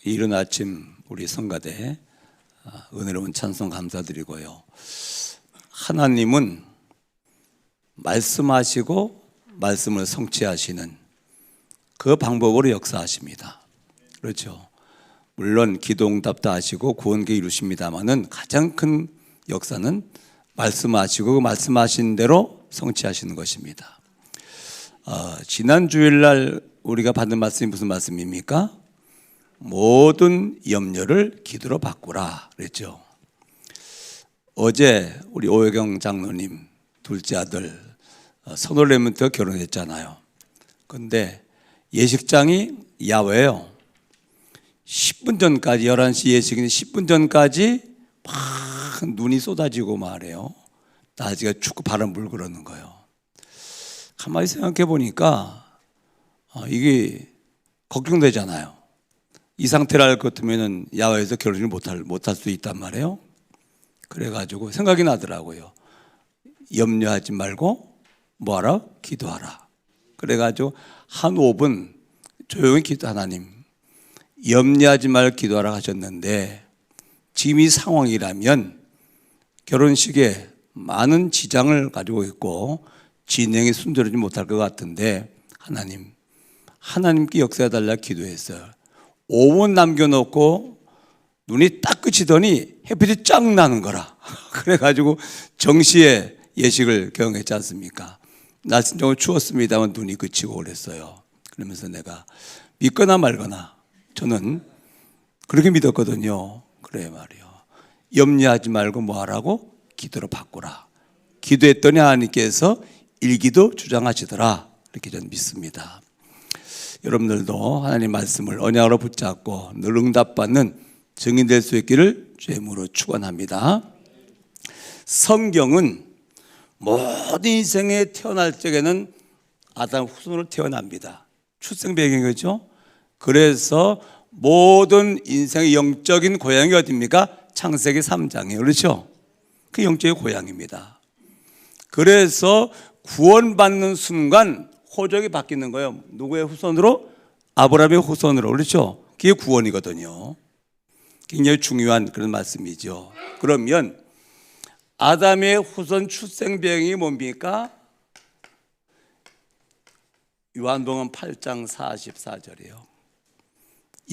이른 아침 우리 성가대 은혜로운 찬송 감사드리고요. 하나님은 말씀하시고 말씀을 성취하시는 그 방법으로 역사하십니다. 그렇죠. 물론 기도응답도 하시고 구원계 이루십니다마는 가장 큰 역사는 말씀하시고 말씀하신 대로 성취하시는 것입니다. 지난 주일날 우리가 받은 말씀이 무슨 말씀입니까? 모든 염려를 기도로 바꾸라 그랬죠. 어제 우리 오혜경 장로님 둘째 아들 서놀레면서 결혼했잖아요. 근데 예식장이 야외예요. 10분 전까지 11시 예식인데 10분 전까지 막 눈이 쏟아지고 말해요. 날씨가 춥고 바람 불고 그러는 거예요. 가만히 생각해 보니까 이게 걱정되잖아요. 이 상태를 알 것 같으면 야외에서 결혼을 못할 수 있단 말이에요. 그래가지고 생각이 나더라고요. 염려하지 말고 뭐하라? 기도하라. 그래가지고 한 5분 조용히 하나님 염려하지 말고 기도하라 하셨는데 지금 이 상황이라면 결혼식에 많은 지장을 가지고 있고 진행이 순조롭지 못할 것 같은데 하나님께 역사해달라 기도했어요. 5분 남겨놓고 눈이 딱 그치더니 햇빛이 쫙 나는 거라. 그래가지고 정시에 예식을 경험했지 않습니까? 날씨는 좀 추웠습니다만 눈이 그치고 그랬어요. 그러면서 내가 믿거나 말거나 저는 그렇게 믿었거든요. 그래 말이요. 염려하지 말고 뭐 하라고? 기도로 바꾸라. 기도했더니 하나님께서 일기도 주장하시더라. 이렇게 저는 믿습니다. 여러분들도 하나님 말씀을 언약으로 붙잡고 늘 응답받는 증인 될 수 있기를 주의 이름으로 축원합니다. 성경은 모든 인생에 태어날 적에는 아담 후손으로 태어납니다. 출생 배경이죠. 그래서 모든 인생의 영적인 고향이 어디입니까? 창세기 3장이에요. 그렇죠? 그 영적인 고향입니다. 그래서 구원받는 순간 호적이 바뀌는 거예요. 누구의 후손으로? 아브라함의 후손으로. 그렇죠? 그게 구원이거든요. 굉장히 중요한 그런 말씀이죠. 그러면 아담의 후손 출생 배경이 뭡니까? 요한복음 8장 44절이에요.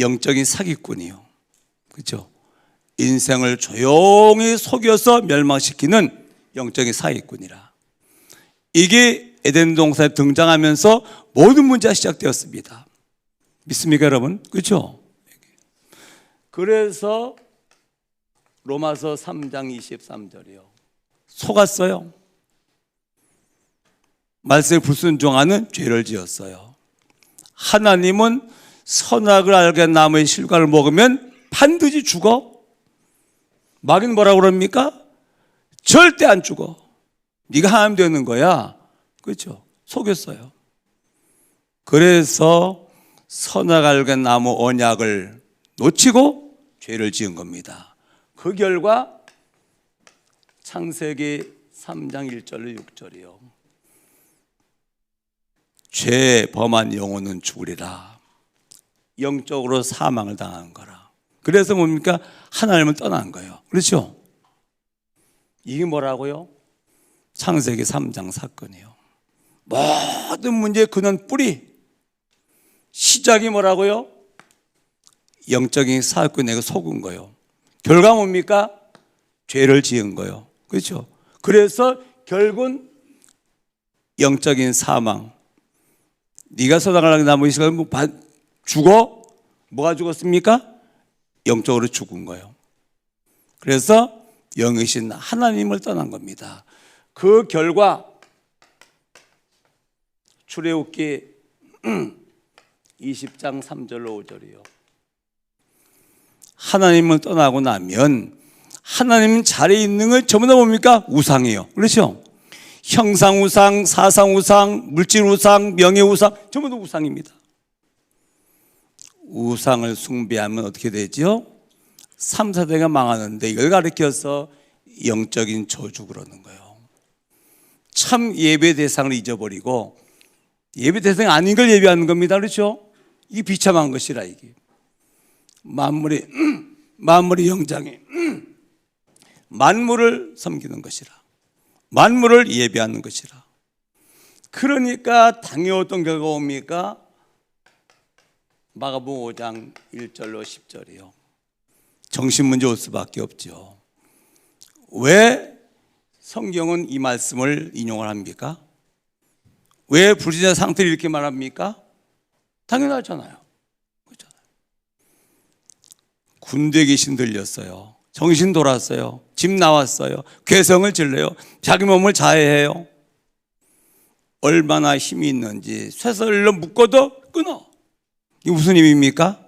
영적인 사기꾼이요. 그렇죠? 인생을 조용히 속여서 멸망시키는 영적인 사기꾼이라. 이게 에덴 동산에 등장하면서 모든 문제가 시작되었습니다. 믿습니까, 여러분? 그렇죠? 그래서 로마서 3장 23절이요. 속았어요. 말씀에 불순종하는 죄를 지었어요. 하나님은 선악을 알게 나무의 실과를 먹으면 반드시 죽어. 마귀는 뭐라고 그럽니까? 절대 안 죽어. 네가 하나님 되는 거야. 그렇죠? 속였어요. 그래서 선악 알게 나무 언약을 놓치고 죄를 지은 겁니다. 그 결과 창세기 3장 1절 6절이요. 죄 범한 영혼은 죽으리라. 영적으로 사망을 당한 거라. 그래서 뭡니까? 하나님을 떠난 거예요. 그렇죠? 이게 뭐라고요? 창세기 3장 사건이요. 모든 문제의 근원 뿌리 시작이 뭐라고요? 영적인 사기꾼에게 속은 거예요. 결과 뭡니까? 죄를 지은 거예요. 그렇죠? 그래서 결국은 영적인 사망. 네가 선악을 나무 이스라엘 죽어? 뭐가 죽었습니까? 영적으로 죽은 거예요. 그래서 영이신 하나님을 떠난 겁니다. 그 결과 출애굽기 20장 3절로 5절이요. 하나님을 떠나고 나면 하나님 자리에 있는 걸 전부 다 뭡니까? 우상이에요. 그렇죠? 형상 우상, 사상 우상, 물질 우상, 명예 우상, 전부 다 우상입니다. 우상을 숭배하면 어떻게 되죠? 3, 4대가 망하는데 이걸 가리켜서 영적인 저주 그러는 거예요. 참 예배 대상을 잊어버리고 예배 대상이 아닌 걸 예배하는 겁니다. 그렇죠? 이게 비참한 것이라 이게. 만물의 영장이 만물을 섬기는 것이라. 만물을 예배하는 것이라. 그러니까 당연히 어떤 결과가 옵니까? 마가복음 5장 1절로 10절이요. 정신문제 올 수밖에 없죠. 왜 성경은 이 말씀을 인용을 합니까? 왜 불신자 상태를 이렇게 말합니까? 당연하잖아요. 그렇잖아요. 군대 귀신 들렸어요. 정신 돌았어요. 집 나왔어요. 괴성을 질러요. 자기 몸을 자해해요. 얼마나 힘이 있는지 쇠설로 묶어도 끊어. 이게 무슨 힘입니까?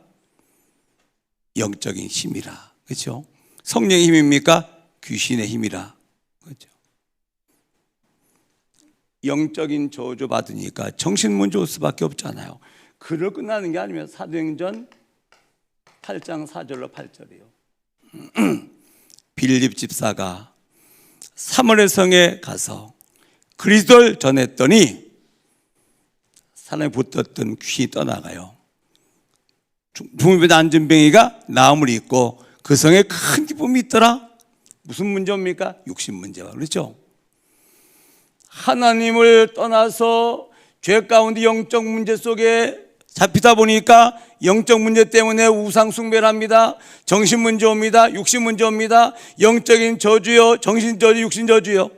영적인 힘이라. 그렇죠? 성령의 힘입니까? 귀신의 힘이라. 그렇죠? 영적인 저주 받으니까 정신문제 올 수밖에 없잖아요. 글을 끝나는 게 아니면 사도행전 8장 4절로 8절이요. 빌립 집사가 사마리아 성에 가서 그리스도를 전했더니 사람이 붙었던 귀신이 떠나가요. 중풍병 안전병이가 나음을 입고 그 성에 큰 기쁨이 있더라. 무슨 문제입니까? 육신 문제와. 그렇죠? 하나님을 떠나서 죄 가운데 영적 문제 속에 잡히다 보니까 영적 문제 때문에 우상 숭배를 합니다. 정신 문제 옵니다. 육신 문제 옵니다. 영적인 저주요, 정신 저주, 육신 저주요.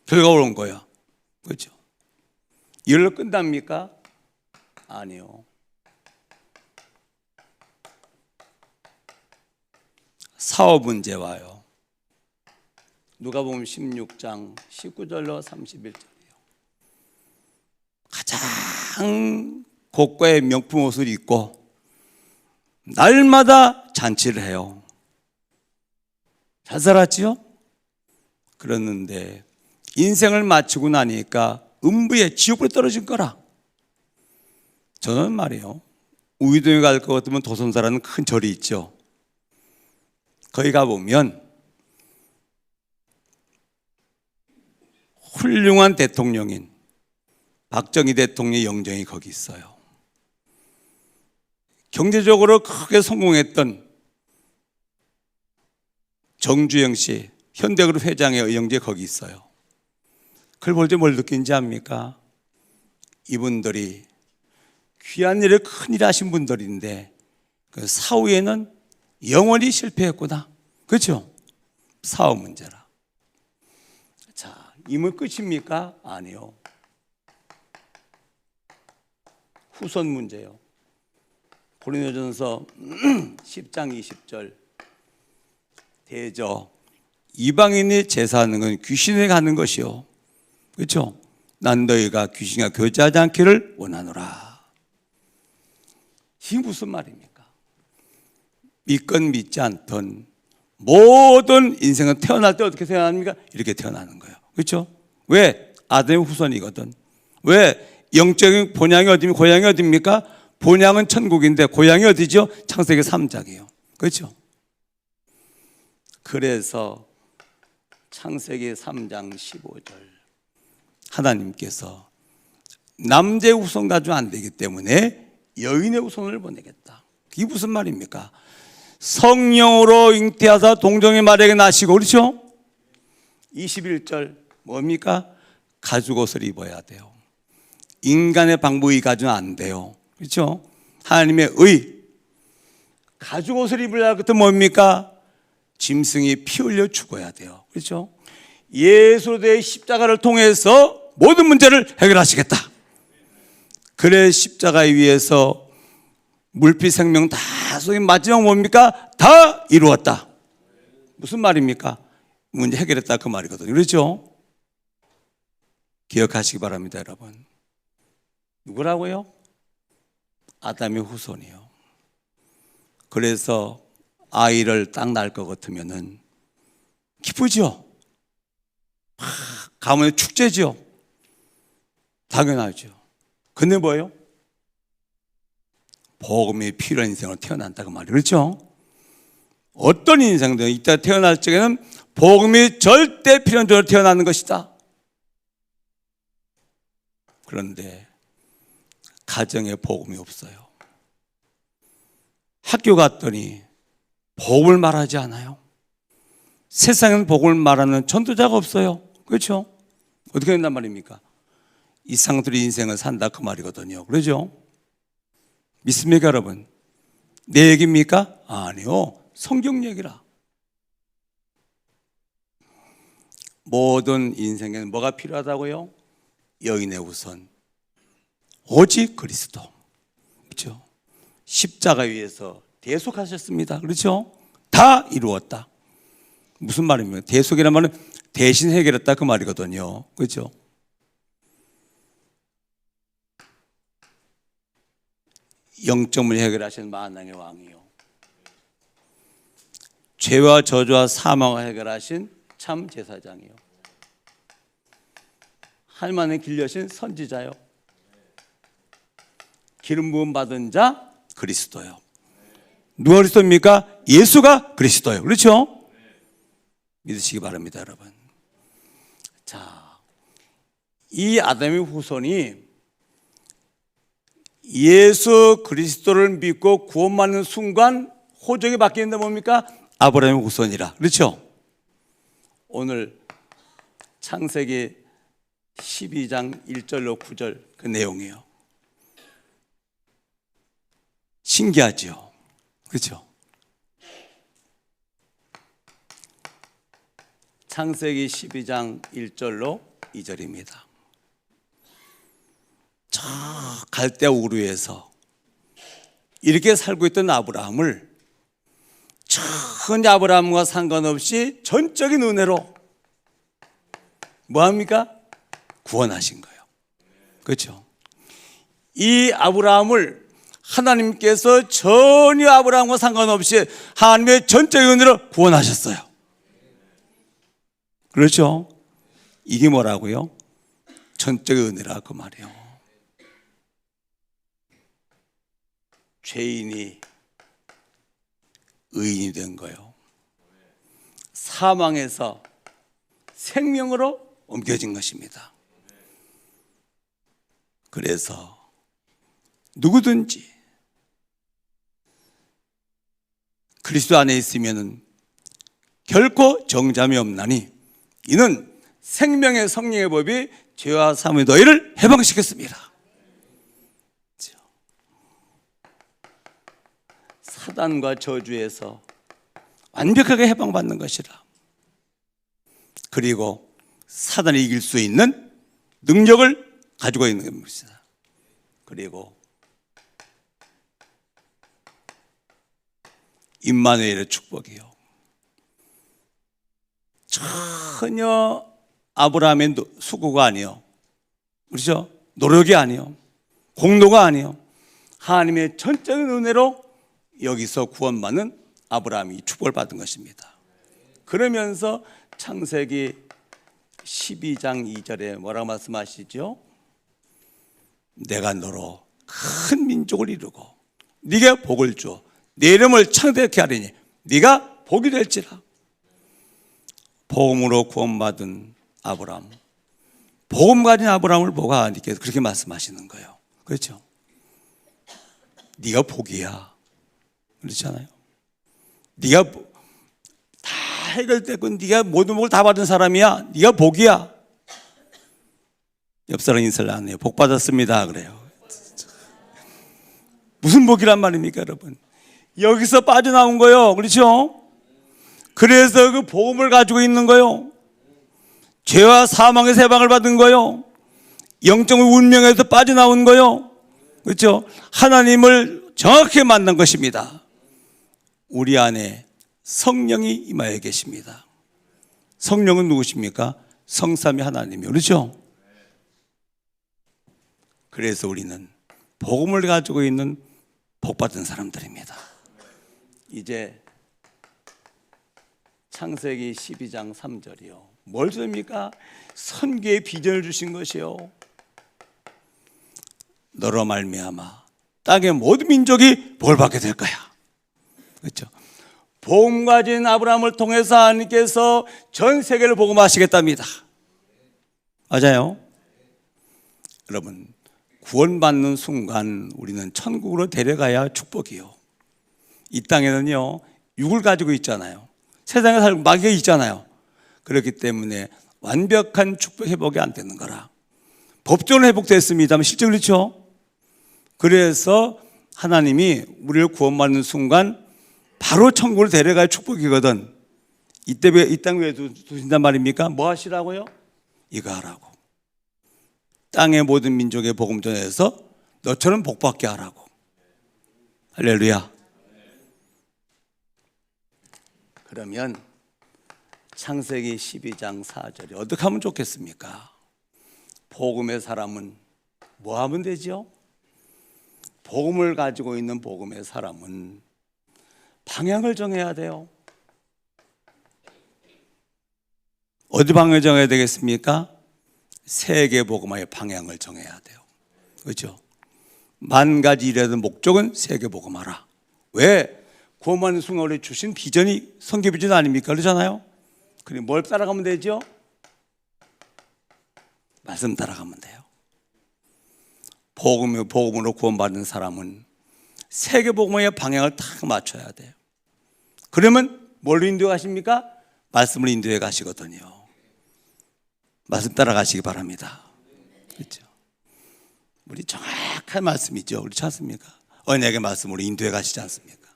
결과가 온 거야. 그렇죠? 이걸로 끝납니까? 아니요. 사업 문제 와요. 누가복음 16장 19절로 31절이요. 가장 고가의 명품 옷을 입고 날마다 잔치를 해요. 잘 살았지요? 그랬는데 인생을 마치고 나니까 음부에 지옥으로 떨어진 거라. 저는 말이에요, 우이동에 갈 것 같으면 도선사라는 큰 절이 있죠. 거기 가보면 훌륭한 대통령인 박정희 대통령의 영정이 거기 있어요. 경제적으로 크게 성공했던 정주영 씨, 현대그룹 회장의 영재 거기 있어요. 그걸 볼 때 뭘 느낀지 압니까? 이분들이 귀한 일을 큰일 하신 분들인데 그 사후에는 영원히 실패했구나. 그렇죠? 사업 문제라. 자, 이문 끝입니까? 아니요. 후손 문제요. 고린도전서 10장 20절. 대저 이방인이 제사하는 건 귀신에 가는 것이요. 그렇죠? 난 너희가 귀신과 교제하지 않기를 원하노라. 이게 무슨 말입니까? 믿건 믿지 않던 모든 인생은 태어날 때 어떻게 태어납니까? 이렇게 태어나는 거예요. 그렇죠? 왜? 아담의 후손이거든. 왜? 영적인 본향이 어디입니까? 고향이 어디입니까? 본향은 천국인데 고향이 어디죠? 창세기 3장이에요. 그렇죠? 그래서 창세기 3장 15절 하나님께서 남자의 후손 가지고 안 되기 때문에 여인의 후손을 보내겠다. 이게 무슨 말입니까? 성령으로 잉태하사 동정의 말에게 나시고, 그렇죠? 21절 뭡니까? 가죽옷을 입어야 돼요. 인간의 방법이 가지고는 안 돼요. 그렇죠? 하나님의 의. 가죽옷을 입으려고 그때 뭡니까? 짐승이 피 흘려 죽어야 돼요. 그렇죠? 예수의 십자가를 통해서 모든 문제를 해결하시겠다. 그래 십자가 위에서 물피 생명 다 속인 마지막 뭡니까? 다 이루었다. 무슨 말입니까? 문제 해결했다 그 말이거든요. 그렇죠? 기억하시기 바랍니다, 여러분. 누구라고요? 아담의 후손이요. 그래서 아이를 딱 낳을 것 같으면은 기쁘죠? 가문의 축제죠? 당연하죠. 근데 뭐예요? 복음이 필요한 인생으로 태어난다고 말이에요. 그렇죠? 어떤 인생도 이때 태어날 적에는 복음이 절대 필요한 인생으로 태어나는 것이다. 그런데 가정에 복음이 없어요. 학교 갔더니 복음을 말하지 않아요. 세상엔 복음을 말하는 전도자가 없어요. 그렇죠? 어떻게 된단 말입니까? 이상들의 인생을 산다 그 말이거든요. 그러죠? 믿습니까 여러분? 내 얘기입니까? 아니요, 성경 얘기라. 모든 인생에는 뭐가 필요하다고요? 여인의 우선 오직 그리스도. 그렇죠? 십자가 위에서 대속하셨습니다. 그렇죠? 다 이루었다. 무슨 말입니까? 대속이란 말은 대신 해결했다 그 말이거든요. 그렇죠? 영적을 해결하신 만왕의 왕이요, 죄와 저주와 사망을 해결하신 참 제사장이요, 하나님의 길려신 선지자요, 기름 부음 받은 자 그리스도요. 누가 그리스도입니까? 예수가 그리스도요. 그렇죠? 믿으시기 바랍니다 여러분. 자, 이 아담의 후손이 예수 그리스도를 믿고 구원받는 순간 호적이 바뀌는데 뭡니까? 아브라함의 후손이라. 그렇죠? 오늘 창세기 12장 1절로 9절 그 내용이에요. 신기하죠? 그렇죠? 창세기 12장 1절로 2절입니다. 저 갈대아 우르에서 이렇게 살고 있던 아브라함을 전혀 아브라함과 상관없이 전적인 은혜로 뭐합니까? 구원하신 거예요. 그렇죠? 이 아브라함을 하나님께서 전혀 아브라함과 상관없이 하나님의 전적인 은혜로 구원하셨어요. 그렇죠? 이게 뭐라고요? 전적인 은혜라 그 말이에요. 죄인이 의인이 된 거예요. 사망에서 생명으로 옮겨진 것입니다. 그래서 누구든지 그리스도 안에 있으면은 결코 정잠이 없나니 이는 생명의 성령의 법이 죄와 사함의 너희를 해방시켰습니다. 사단과 저주에서 완벽하게 해방받는 것이라. 그리고 사단이 이길 수 있는 능력을 가지고 있는 것이다. 그리고 임마누엘의 축복이요, 전혀 아브라함의 수고가 아니요, 그렇죠? 노력이 아니요, 공로가 아니요, 하나님의 전적인 은혜로 여기서 구원받는 아브라함이 축복을 받은 것입니다. 그러면서 창세기 12장 2절에 뭐라고 말씀하시죠? 내가 너로 큰 민족을 이루고 네가 복을 주어 네 이름을 창대케 하리니 네가 복이 될지라. 복음으로 구원받은 아브라함, 복음 가진 아브라함을 보고 하나님께서 그렇게 말씀하시는 거예요. 그렇죠? 네가 복이야. 그렇잖아요. 네가 다 해결됐고 네가 모든 복을 다 받은 사람이야. 네가 복이야. 옆 사람 인사를 안 해요. 복 받았습니다 그래요. 무슨 복이란 말입니까 여러분? 여기서 빠져나온 거예요. 그렇죠? 그래서 그 복음을 가지고 있는 거예요. 죄와 사망에서 해방을 받은 거예요. 영적 운명에서 빠져나온 거예요. 그렇죠? 하나님을 정확히 만난 것입니다. 우리 안에 성령이 임하여 계십니다. 성령은 누구십니까? 성삼위 하나님이요. 그렇죠? 그래서 우리는 복음을 가지고 있는 복받은 사람들입니다. 이제 창세기 12장 3절이요. 뭘 줍니까? 선교의 비전을 주신 것이요. 너로 말미암아 땅의 모든 민족이 복을 받게 될 거야. 그렇죠? 복음 가진 아브라함을 통해서 하나님께서 전 세계를 복음하시겠답니다. 맞아요? 여러분, 구원받는 순간 우리는 천국으로 데려가야 축복이요. 이 땅에는요 육을 가지고 있잖아요. 세상에 살고 마귀가 있잖아요. 그렇기 때문에 완벽한 축복 회복이 안 되는 거라. 법적으로 회복됐습니다만 실제 그렇죠. 그래서 하나님이 우리를 구원받는 순간 바로 천국을 데려갈 축복이거든. 이때 왜 이 땅 위에 두신단 말입니까? 뭐 하시라고요? 이거 하라고. 땅의 모든 민족의 복음 전해서 너처럼 복받게 하라고. 할렐루야. 그러면 창세기 12장 4절이 어떻게 하면 좋겠습니까? 복음의 사람은 뭐 하면 되죠? 복음을 가지고 있는 복음의 사람은 방향을 정해야 돼요. 어디 방향을 정해야 되겠습니까? 세계 복음화의 방향을 정해야 돼요. 그렇죠? 만 가지 일에 대한 목적은 세계 복음화라. 왜? 구원받는 순간 우리 주신 비전이 선교 비전 아닙니까? 그러잖아요. 그럼 뭘 따라가면 되죠? 말씀 따라가면 돼요. 복음으로 구원받는 사람은 세계 복음의 방향을 딱 맞춰야 돼요. 그러면 뭘로 인도해 가십니까? 말씀을 인도해 가시거든요. 말씀 따라가시기 바랍니다. 그렇죠? 우리 정확한 말씀이죠. 그렇지 않습니까? 언약의 말씀으로 인도해 가시지 않습니까?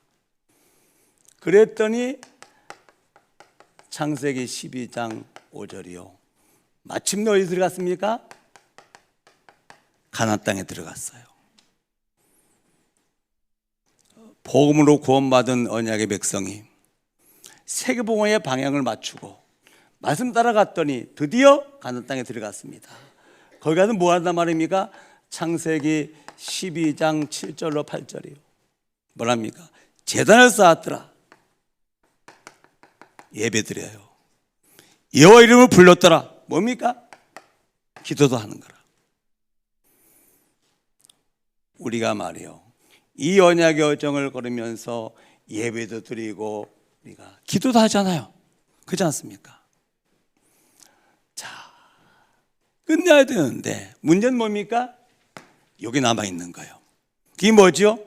그랬더니 창세기 12장 5절이요. 마침내 어디 들어갔습니까? 가나안 땅에 들어갔어요. 복음으로 구원받은 언약의 백성이 세계복음의 방향을 맞추고 말씀 따라갔더니 드디어 가나안 땅에 들어갔습니다. 거기 가서 뭐 한단 말입니까? 창세기 12장 7절로 8절이요. 뭐랍니까? 제단을 쌓았더라. 예배드려요. 여호와 이름을 불렀더라. 뭡니까? 기도도 하는 거라. 우리가 말이요, 이 언약의 여정을 걸으면서 예배도 드리고 우리가 기도도 하잖아요. 그렇지 않습니까? 자, 끝내야 되는데 문제는 뭡니까? 여기 남아있는 거예요. 그게 뭐죠?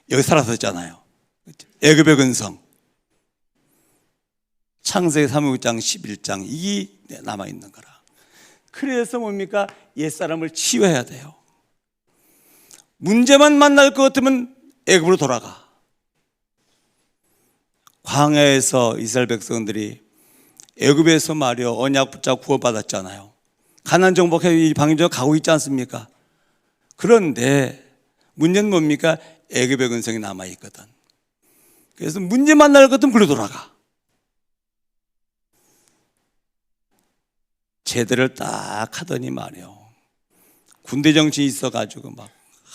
여기 살았었잖아요. 애굽의 근성, 창세기 3장 11장 이게 남아있는 거라. 그래서 뭡니까? 옛사람을 치유해야 돼요. 문제만 만날 것 같으면 애굽으로 돌아가. 광야에서 이스라엘 백성들이 애굽에서 말이요 언약 붙잡고 구원받았잖아요. 가나안 정복해 방향으로 가고 있지 않습니까? 그런데 문제는 뭡니까? 애굽의 근성이 남아있거든. 그래서 문제 만날 것 같으면 글로 돌아가. 제대를 딱 하더니 말이요 군대 정신이 있어가지고 막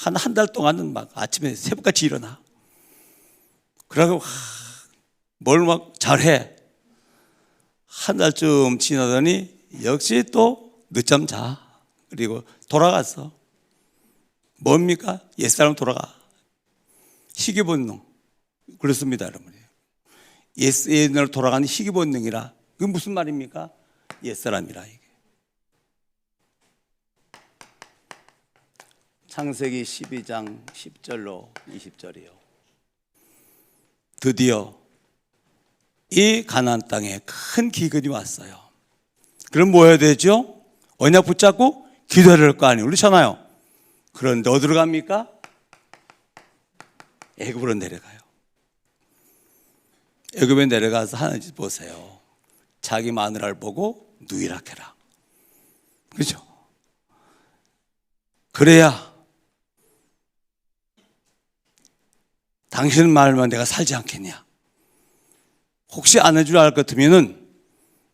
한 달 동안은 막 아침에 새벽같이 일어나. 그러고 뭘 막 잘해. 한 달쯤 지나더니 역시 또 늦잠 자. 그리고 돌아갔어. 뭡니까? 옛사람 돌아가. 희귀본능. 그렇습니다, 여러분. 옛날로 돌아가는 희귀본능이라. 그게 무슨 말입니까? 옛사람이라 이게. 창세기 12장 10절로 20절이요. 드디어 이 가나안 땅에 큰 기근이 왔어요. 그럼 뭐 해야 되죠? 언약 붙잡고 기도해야 될 거 아니에요. 그렇잖아요. 그런데 어디로 갑니까? 애굽으로 내려가요. 애굽에 내려가서 하는 짓 보세요. 자기 마누라를 보고 누이락해라. 그렇죠? 그래야 당신 말만 내가 살지 않겠냐. 혹시 안 해줄 알 것 같으면은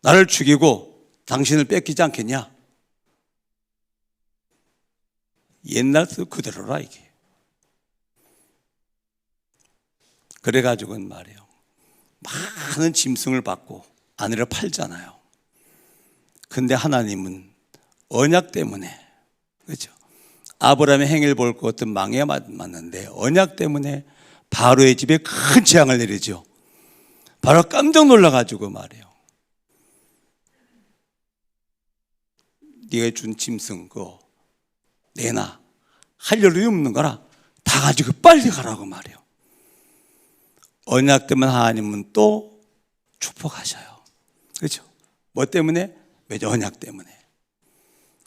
나를 죽이고 당신을 뺏기지 않겠냐. 옛날부터 그대로라 이게. 그래가지고는 말이에요. 많은 짐승을 받고 아내를 팔잖아요. 근데 하나님은 언약 때문에, 그렇죠? 아브라함의 행위를 볼 것 같은 망해야 맞는데 언약 때문에 바로의 집에 큰 재앙을 내리죠. 바로 깜짝 놀라가지고 말이에요. 네가 준 짐승 그거 내놔. 할 일이 없는 거라 다 가지고 빨리 가라고 말이에요. 언약 때문에 하나님은 또 축복하셔요. 그렇죠? 뭐 때문에? 왜죠? 언약 때문에.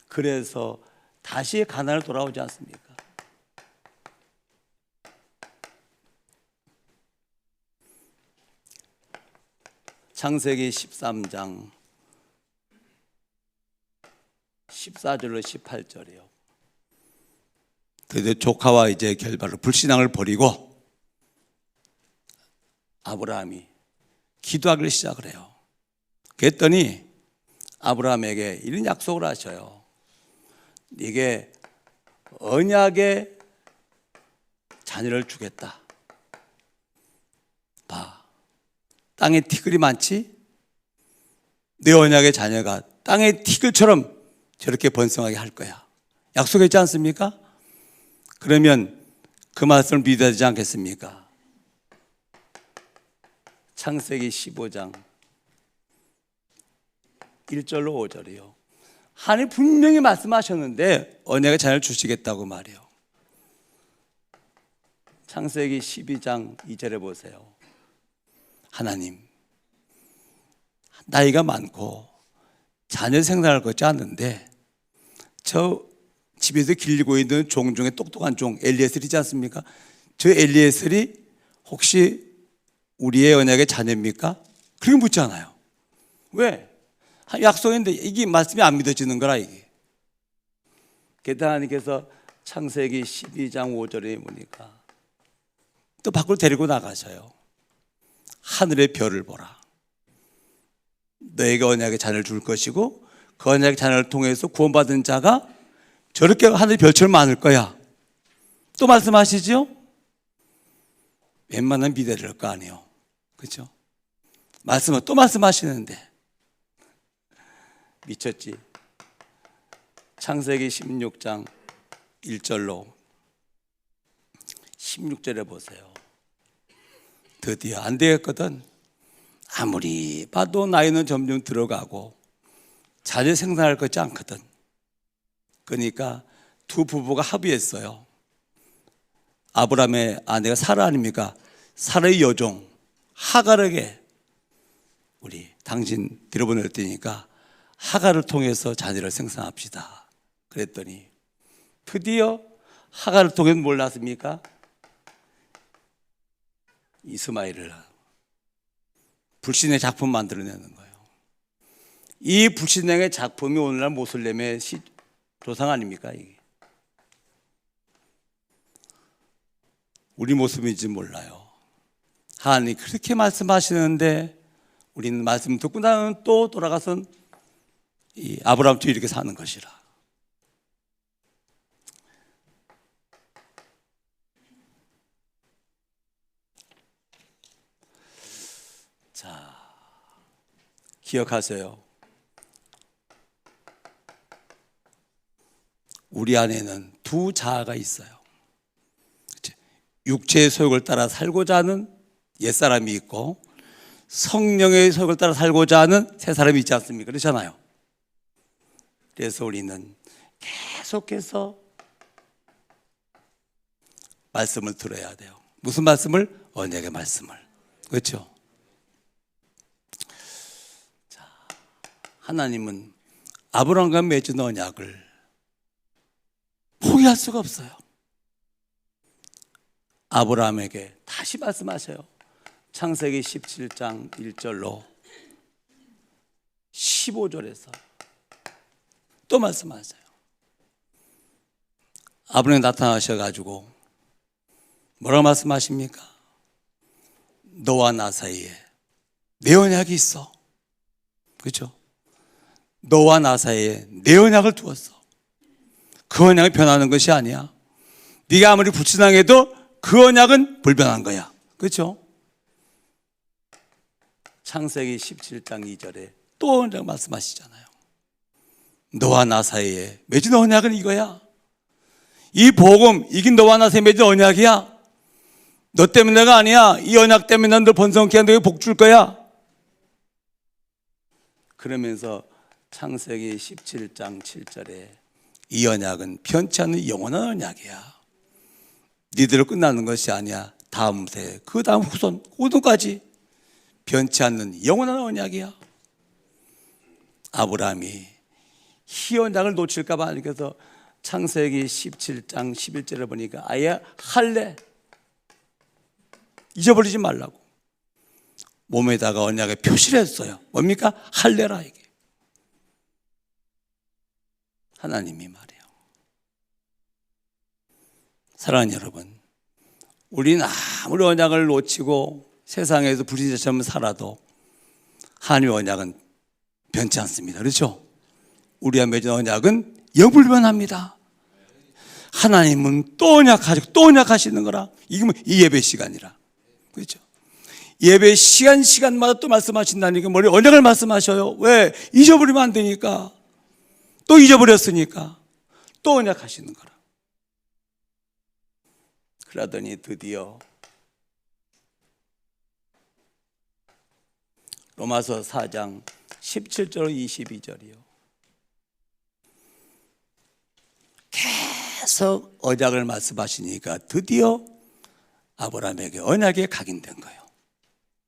그래서 다시 가나안을 돌아오지 않습니까? 창세기 13장 14절로 18절이요. 드디어 조카와 이제 결발로 불신앙을 버리고 아브라함이 기도하기를 시작을 해요. 그랬더니 아브라함에게 이런 약속을 하셔요. 네게 언약의 자녀를 주겠다. 봐, 땅에 티끌이 많지? 내 언약의 자녀가 땅의 티끌처럼 저렇게 번성하게 할 거야. 약속했지 않습니까? 그러면 그 말씀을 믿어야 되지 않겠습니까? 창세기 15장 1절로 5절이요. 하나님 분명히 말씀하셨는데 언약의 자녀를 주시겠다고 말이에요. 창세기 12장 2절에 보세요. 하나님, 나이가 많고 자녀 생산할 것지 않는데 저 집에서 길리고 있는 종 중에 똑똑한 종 엘리에셀이지 않습니까? 저 엘리에셀이 혹시 우리의 언약의 자녀입니까? 그렇게 묻잖아요. 왜? 약속인데 이게 말씀이 안 믿어지는 거라 이게. 그때 하나님께서 창세기 12장 5절에 보니까 또 밖으로 데리고 나가셔요. 하늘의 별을 보라. 너에게 언약의 자녀를 줄 것이고 그 언약의 자녀를 통해서 구원받은 자가 저렇게 하늘의 별처럼 많을 거야. 또 말씀하시죠? 웬만하면 믿어야 될 거 아니에요. 그렇죠? 말씀은 또 말씀하시는데 미쳤지. 창세기 16장 1절로 16절에 보세요. 드디어 안 되겠거든. 아무리 봐도 나이는 점점 들어가고 자녀 생산할 것 같지 않거든. 그러니까 두 부부가 합의했어요. 아브라함의 아내가 사라 아닙니까? 사라의 여종 하갈에게 우리 당신 들여보낼 테니까 하갈을 통해서 자녀를 생산합시다. 그랬더니 드디어 하갈을 통해서 뭘 낳습니까? 이스마엘을 불신의 작품 만들어내는 거예요. 이 불신의 작품이 오늘날 모슬렘의 조상 아닙니까? 이게. 우리 모습인지 몰라요. 하나님 그렇게 말씀하시는데 우리는 말씀 듣고 나면 또 돌아가서 이 아브라함처럼 이렇게 사는 것이라. 자, 기억하세요. 우리 안에는 두 자아가 있어요. 육체의 소욕을 따라 살고자 하는 옛사람이 있고 성령의 소욕을 따라 살고자 하는 새 사람이 있지 않습니까? 그렇잖아요. 그래서 우리는 계속해서 말씀을 들어야 돼요. 무슨 말씀을? 언약의 말씀을. 그렇죠? 자, 하나님은 아브라함과 맺은 언약을 포기할 수가 없어요. 아브라함에게 다시 말씀하세요. 창세기 17장 1절로 15절에서 또 말씀하세요. 아브라함이 나타나셔가지고 뭐라고 말씀하십니까? 너와 나 사이에 내 언약이 있어. 그렇죠? 너와 나 사이에 내 언약을 두었어. 그 언약이 변하는 것이 아니야. 네가 아무리 불신앙해도 그 언약은 불변한 거야. 그렇죠? 창세기 17장 2절에 또 언약 말씀하시잖아요. 너와 나 사이에 맺은 언약은 이거야. 이 복음, 이게 너와 나 사이에 맺은 언약이야. 너 때문에 내가 아니야. 이 언약 때문에 난 널 번성케 하는데 복 줄 거야. 그러면서 창세기 17장 7절에 이 언약은 편치 않는 영원한 언약이야. 니들로 끝나는 것이 아니야. 다음 세, 그 다음 후손, 후손까지 변치 않는 영원한 언약이야. 아브라함이 이 언약을 놓칠까 봐 하나님께서 창세기 17장 11절을 보니까 아예 할례, 잊어버리지 말라고 몸에다가 언약에 표시를 했어요. 뭡니까? 할례라. 이게 하나님이 말이에요. 사랑하는 여러분, 우리는 아무리 언약을 놓치고 세상에서 불신자처럼 살아도 하나님의 언약은 변치 않습니다. 그렇죠? 우리와 맺은 언약은 영불변합니다. 하나님은 또 언약하시고 또 언약하시는 거라. 이게 이 예배 시간이라. 그렇죠? 예배 시간마다 또 말씀하신다니까 머리 언약을 말씀하셔요. 왜? 잊어버리면 안 되니까. 또 잊어버렸으니까 또 언약하시는 거라. 그러더니 드디어 로마서 4장 17절 22절이요. 계속 언약을 말씀하시니까 드디어 아브라함에게 언약이 각인된 거예요.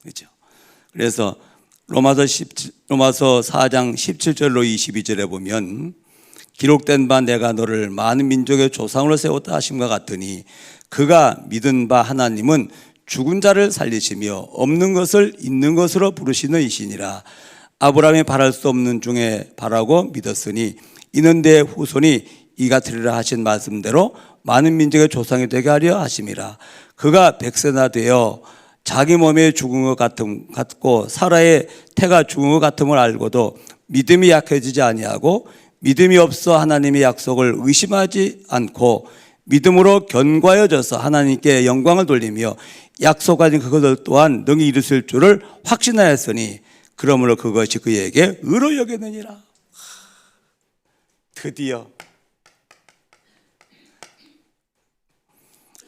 그렇죠? 그래서 로마서 4장 17절로 22절에 보면 기록된 바 내가 너를 많은 민족의 조상으로 세웠다 하심과 같으니 그가 믿은 바 하나님은 죽은 자를 살리시며 없는 것을 있는 것으로 부르시는 이시니라. 아브라함이 바랄 수 없는 중에 바라고 믿었으니 이는 내 후손이 이가 되리라 하신 말씀대로 많은 민족의 조상이 되게 하려 하심이라. 그가 백세나 되어 자기 몸에 죽은 것 같고 사라의 태가 죽은 것 같음을 알고도 믿음이 약해지지 아니하고 믿음이 없어 하나님의 약속을 의심하지 않고 믿음으로 견고하여져서 하나님께 영광을 돌리며 약속하신 그것을 또한 능히 이루실 줄을 확신하였으니 그러므로 그것이 그에게 의로 여겼느니라. 드디어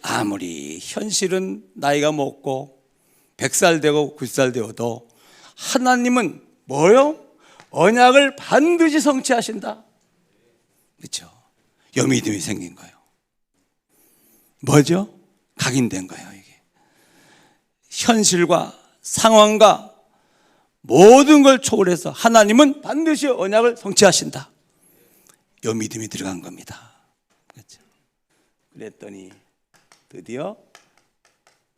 아무리 현실은 나이가 먹고 100살 되고 90살 되어도 하나님은 뭐요? 언약을 반드시 성취하신다. 그렇죠? 요 믿음이 생긴 거예요. 뭐죠? 각인된 거예요. 이게 현실과 상황과 모든 걸 초월해서 하나님은 반드시 언약을 성취하신다. 요 믿음이 들어간 겁니다. 그렇죠? 그랬더니 드디어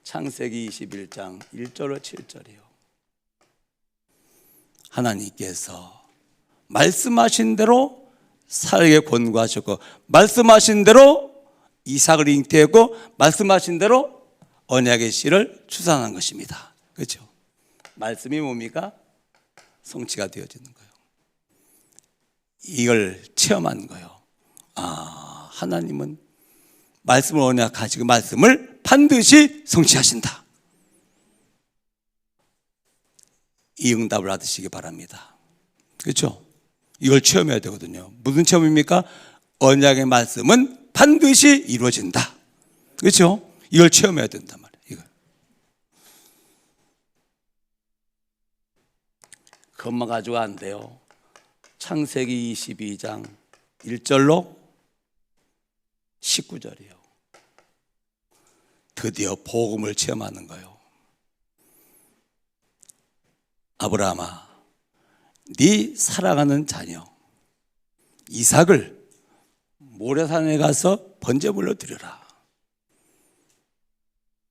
창세기 21장 1절로 7절이요. 하나님께서 말씀하신 대로 살게 권고하셨고 말씀하신 대로 이삭을 잉태했고 말씀하신 대로 언약의 씨를 추산한 것입니다. 그렇죠? 말씀이 뭡니까? 성취가 되어지는 거예요. 이걸 체험한 거예요. 아, 하나님은 말씀을 언약하시고 말씀을 반드시 성취하신다. 이 응답을 받으시기 바랍니다. 그렇죠? 이걸 체험해야 되거든요. 무슨 체험입니까? 언약의 말씀은 반드시 이루어진다. 그렇죠? 이걸 체험해야 된단 말이에요. 이걸. 그것만 가지고 안 돼요. 창세기 22장 1절로 19절이요. 드디어 복음을 체험하는 거예요. 아브라함아, 네 사랑하는 자녀 이삭을 모래산에 가서 번제물로 드려라.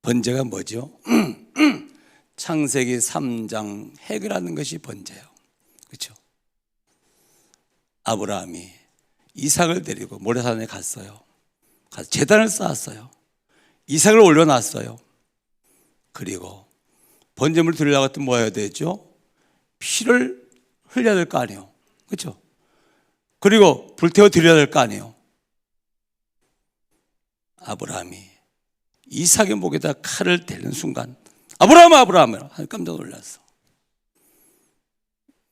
번제가 뭐죠? 창세기 3장 해결하는 것이 번제예요. 그렇죠? 아브라함이 이삭을 데리고 모래산에 갔어요. 가서 제단을 쌓았어요. 이삭을 올려놨어요. 그리고 번제물 드리려고 했더니 뭐 해야 되죠? 피를 흘려야 될 거 아니에요. 그렇죠? 그리고 불태워 드려야 될 거 아니에요. 아브라함이 이삭의 목에다 칼을 대는 순간 아브라함아 아브라함아 깜짝 놀랐어.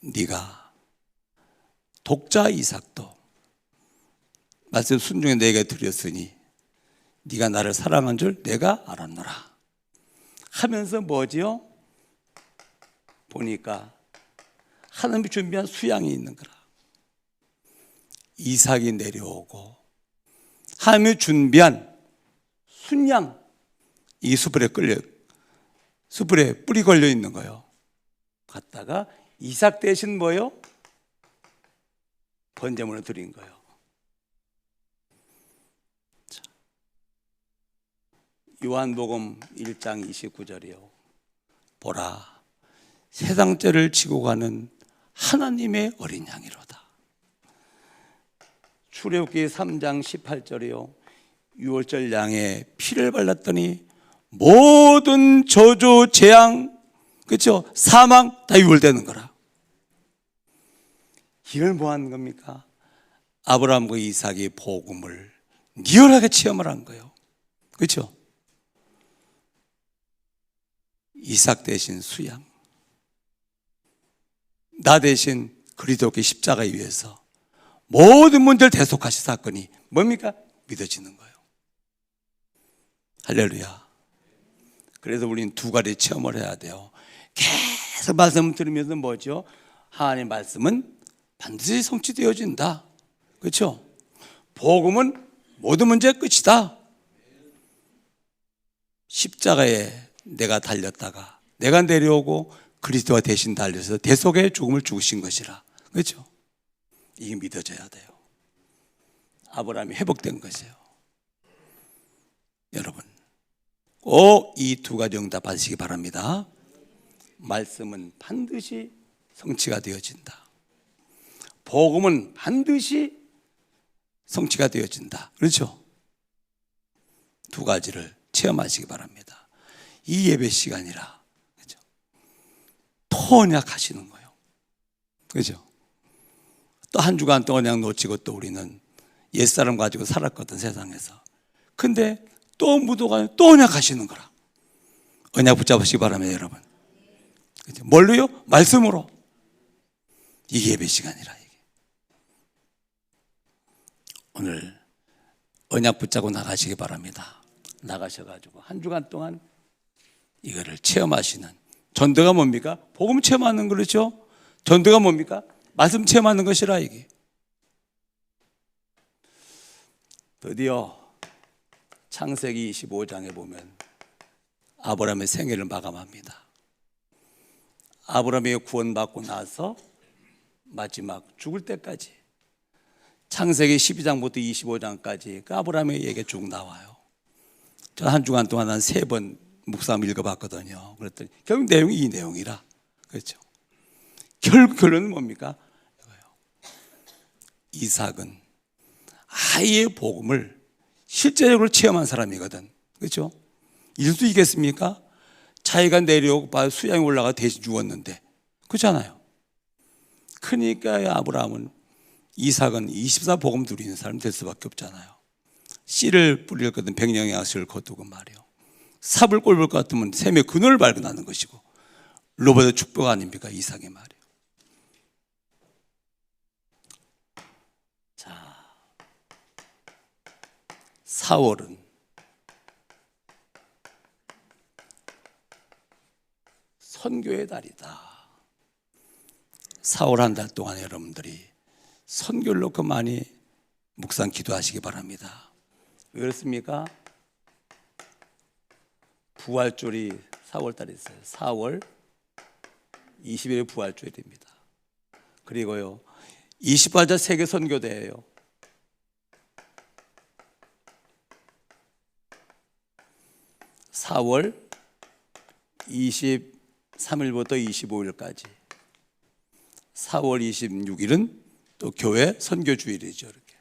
네가 독자 이삭도 말씀 순종해 내게 드렸으니 네가 나를 사랑한 줄 내가 알았노라 하면서 뭐지요? 보니까 하나님이 준비한 수양이 있는 거라. 이삭이 내려오고 하나님이 준비한 순양 이 숯불에 뿔이 걸려 있는 거예요. 갖다가 이삭 대신 뭐요? 번제물을 드린 거예요. 자, 요한복음 1장 29절이요. 보라, 세상 죄를 지고 가는 하나님의 어린 양이로다. 출애굽기 3장 18절이요. 유월절 양의 피를 발랐더니 모든 저주, 재앙, 그렇죠? 사망 다 유월되는 거라. 이걸 뭐 하는 겁니까? 아브라함과 이삭이 복음을 리얼하게 체험을 한 거예요. 그렇죠? 이삭 대신 수양, 나 대신 그리스도의 십자가에 위해서 모든 문제를 대속하신 사건이 뭡니까? 믿어지는 거예요. 할렐루야. 그래서 우리는 두 가지 체험을 해야 돼요. 계속 말씀 들으면서 뭐죠? 하나님의 말씀은 반드시 성취되어진다. 그렇죠? 복음은 모든 문제의 끝이다. 십자가에 내가 달렸다가 내가 내려오고 그리스도가 대신 달려서 대속의 죽음을 죽으신 것이라. 그렇죠? 이게 믿어져야 돼요. 아브라함이 회복된 것이에요. 여러분, 꼭 이 두 가지 응답 받으시기 바랍니다. 말씀은 반드시 성취가 되어진다. 복음은 반드시 성취가 되어진다. 그렇죠? 두 가지를 체험하시기 바랍니다. 이 예배 시간이라, 그렇죠? 토언약하시는 거예요. 그렇죠? 또 한 주간 또 언약 놓치고 또 우리는 옛사람 가지고 살았거든, 세상에서. 근데 또 무도가 또 언약하시는 거라. 언약 붙잡으시기 바랍니다, 여러분. 그렇죠? 뭘로요? 말씀으로. 이게 예배 시간이라. 이게. 오늘 언약 붙잡고 나가시기 바랍니다. 나가셔가지고 한 주간 동안 이거를 체험하시는, 전도가 뭡니까? 복음 체험하는 거죠. 전도가 뭡니까? 말씀 체험하는 것이라. 이게 드디어 창세기 25장에 보면 아브라함의 생애를 마감합니다. 아브라함이 구원받고 나서 마지막 죽을 때까지 창세기 12장부터 25장까지 그 아브라함의 얘기가 쭉 나와요. 저 한 주간 동안 한 3번 묵상 읽어봤거든요. 그랬더니 결국 내용이 이 내용이라. 그렇죠? 결론은 뭡니까? 이거예요. 이삭은 아이의 복음을 실제적으로 체험한 사람이거든. 그렇죠? 이럴 수 있겠습니까? 자기가 내려오고 수양이 올라가 대신 죽었는데. 그렇잖아요. 그러니까 아브라함은, 이삭은 24복음 누리는 사람이 될 수밖에 없잖아요. 씨를 뿌리거든 백령의 악식을 거두고 말이요. 삽을 꼴볼 것 같으면 샘의 근원을 발견하는 것이고, 로봇의 축복 아닙니까? 이삭의 말이요. 자, 4월은 선교의 달이다. 4월 한 달 동안 여러분들이 선교를 놓고 많이 묵상 기도하시기 바랍니다. 왜 그렇습니까? 부활절이 4월 달에 있어요. 4월 20일에 부활절입니다. 그리고요 28자 세계 선교대예요. (4월 23일부터 25일까지) 4월 26일은 또 교회 선교주일이죠. 이렇게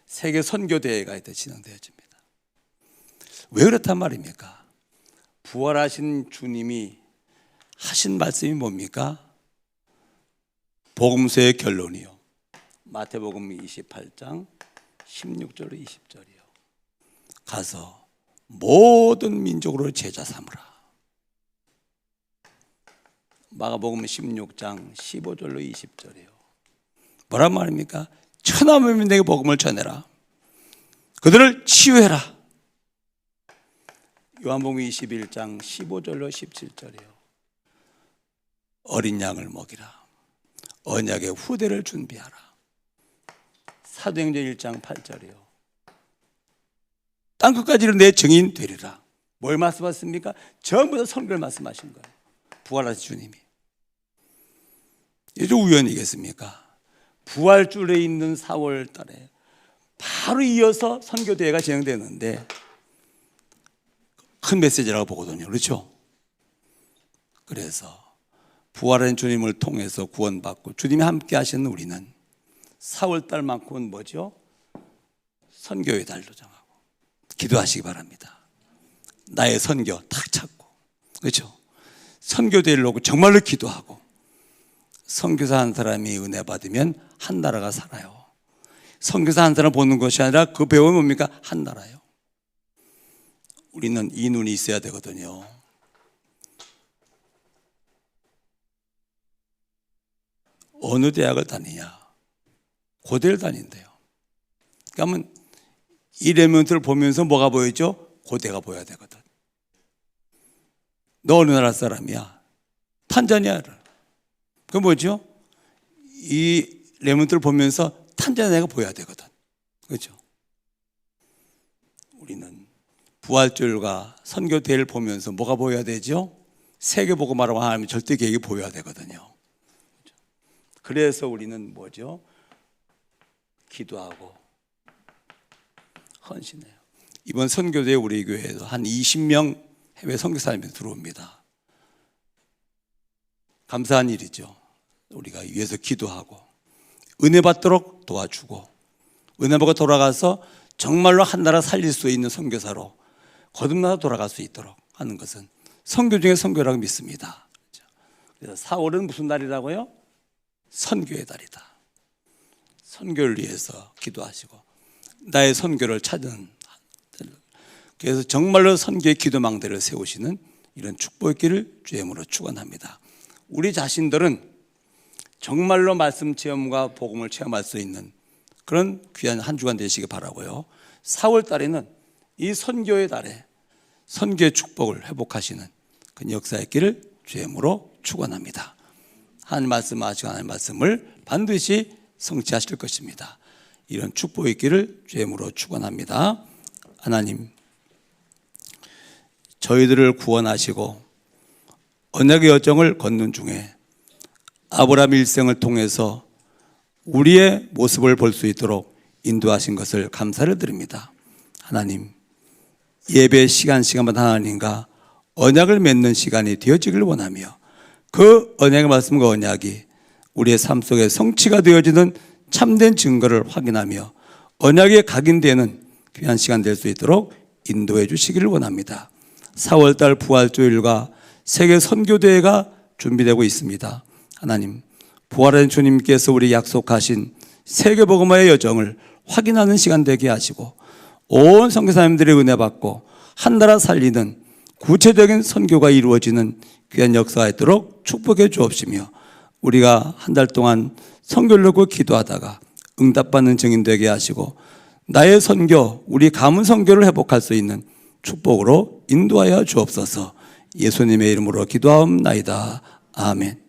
세계 선교대회가 이때 진행되어집니다. 왜 그렇단 말입니까? 부활하신 주님이 하신 말씀이 뭡니까? 복음서의 결론이요. 마태복음 28장 16절로 20절이요. 가서 모든 민족으로 제자 삼으라. 마가복음 16장 15절로 20절이요. 뭐란 말입니까? 천하만민에게 복음을 전해라. 그들을 치유해라. 요한복음 21장 15절로 17절이요. 어린 양을 먹이라. 언약의 후대를 준비하라. 사도행전 1장 8절이요. 땅끝까지는 내 증인 되리라. 뭘 말씀하셨습니까? 전부 다 선교를 말씀하신 거예요. 부활하신 주님이. 이게 우연이겠습니까? 부활주일에 있는 4월 달에 바로 이어서 선교대회가 진행되는데 큰 메시지라고 보거든요. 그렇죠? 그래서 부활한 주님을 통해서 구원받고 주님이 함께 하시는 우리는 4월 달만큼은 뭐죠? 선교의 달로 정하고 기도하시기 바랍니다. 나의 선교 탁 찾고, 그렇죠? 선교대회를 놓고 정말로 기도하고, 선교사 한 사람이 은혜 받으면 한 나라가 살아요. 선교사 한 사람 보는 것이 아니라 그 배움은 뭡니까? 한 나라요. 우리는 이 눈이 있어야 되거든요. 어느 대학을 다니냐? 고대를 다닌대요. 그러면 이 레몬트를 보면서 뭐가 보이죠? 고대가 보여야 되거든. 너 어느 나라 사람이야? 탄자니아를. 그 뭐죠? 이 레몬트를 보면서 탄자니아가 보여야 되거든. 그렇죠? 우리는 부활절과 선교대회를 보면서 뭐가 보여야 되죠? 세계복음화라고 하면 절대 계획이 보여야 되거든요. 그래서 우리는 뭐죠? 기도하고 헌신해요. 이번 선교대회 우리 교회에도 한 20명 해외 선교사님이 들어옵니다. 감사한 일이죠. 우리가 위해서 기도하고 은혜 받도록 도와주고 은혜 받고 돌아가서 정말로 한 나라 살릴 수 있는 선교사로 거듭나서 돌아갈 수 있도록 하는 것은 선교 중에 선교라고 믿습니다. 그래서 4월은 무슨 달이라고요? 선교의 달이다. 선교를 위해서 기도하시고 나의 선교를 찾은, 그래서 정말로 선교의 기도망대를 세우시는 이런 축복의 길을 주의 이름으로 축원합니다. 우리 자신들은 정말로 말씀 체험과 복음을 체험할 수 있는 그런 귀한 한 주간 되시기 바라고요. 4월 달에는 이 선교의 달에 선교의 축복을 회복하시는 그 역사의 길을 주의 이름으로 축원합니다. 하나님 말씀하시고 하나님 말씀을 반드시 성취하실 것입니다. 이런 축복의 길을 주의 이름으로 축원합니다. 하나님, 저희들을 구원하시고 언약의 여정을 걷는 중에 아브라함 일생을 통해서 우리의 모습을 볼 수 있도록 인도하신 것을 감사를 드립니다. 하나님, 예배 시간마다 하나님과 언약을 맺는 시간이 되어지길 원하며 그 언약의 말씀과 언약이 우리의 삶 속에 성취가 되어지는 참된 증거를 확인하며 언약에 각인되는 귀한 시간 될 수 있도록 인도해 주시기를 원합니다. 4월달 부활주일과 세계 선교대회가 준비되고 있습니다. 하나님, 부활한 주님께서 우리 약속하신 세계복음화의 여정을 확인하는 시간 되게 하시고 온 선교사님들의 은혜 받고 한 나라 살리는 구체적인 선교가 이루어지는 귀한 역사가 있도록 축복해 주옵시며 우리가 한 달 동안 선교를 놓고 기도하다가 응답받는 증인 되게 하시고 나의 선교, 우리 가문 선교를 회복할 수 있는 축복으로 인도하여 주옵소서. 예수님의 이름으로 기도하옵나이다. 아멘.